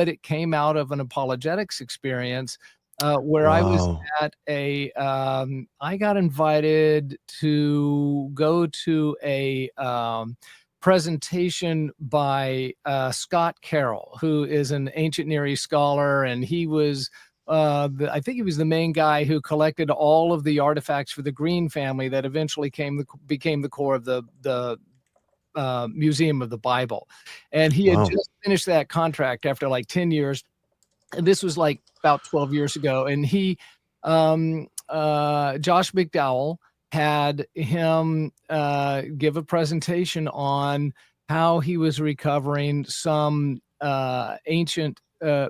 but it came out of an apologetics experience where I was Wow. at I got invited to go to a presentation by Scott Carroll, who is an ancient Near East scholar, and he was I think he was the main guy who collected all of the artifacts for the Green family that eventually became the core of the Museum of the Bible. And he had Wow. just finished that contract after like 10 years. And this was like about 12 years ago. And Josh McDowell had him give a presentation on how he was recovering some ancient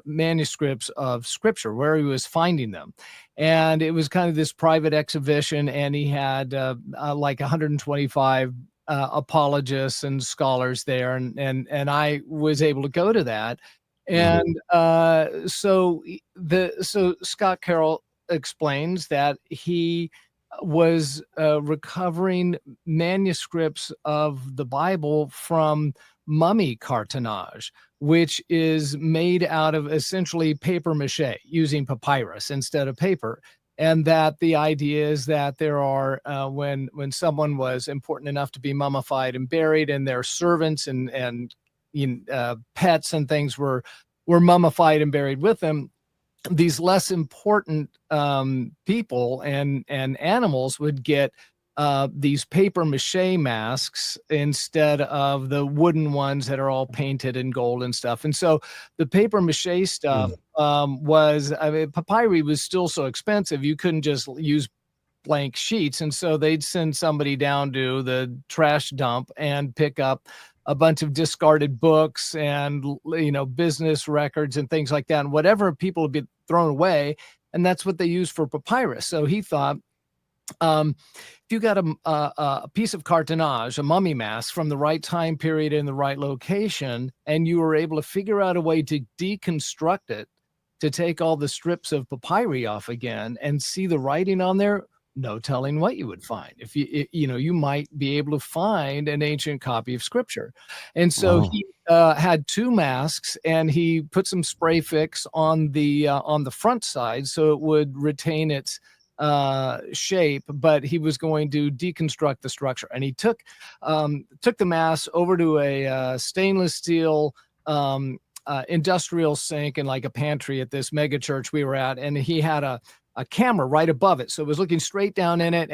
manuscripts of scripture, where he was finding them. And it was kind of this private exhibition, and he had like 125 apologists and scholars there, and I was able to go to that. Mhm. And so Scott Carroll explains that he was recovering manuscripts of the Bible from mummy cartonnage, which is made out of essentially paper mache using papyrus instead of paper. And that the idea is that there are when someone was important enough to be mummified and buried, and their servants and pets and things were mummified and buried with them, these less important people and animals would get these paper mache masks instead of the wooden ones that are all painted in gold and stuff. And so the paper mache stuff Mm. I mean, papyri was still so expensive, you couldn't just use blank sheets. And so they'd send somebody down to the trash dump and pick up a bunch of discarded books and business records and things like that, and whatever people would be thrown away. And that's what they use for papyrus. So he thought, if you got a piece of cartonnage, a mummy mask from the right time period in the right location, and you were able to figure out a way to deconstruct it, to take all the strips of papyri off again and see the writing on there, no telling what you would find. If you might be able to find an ancient copy of scripture. And so Wow. he had two masks, and he put some spray fix on the front side so it would retain its shape, but he was going to deconstruct the structure. And he took the mask over to a stainless steel industrial sink in like a pantry at this mega church we were at, and he had a camera right above it, so it was looking straight down in it.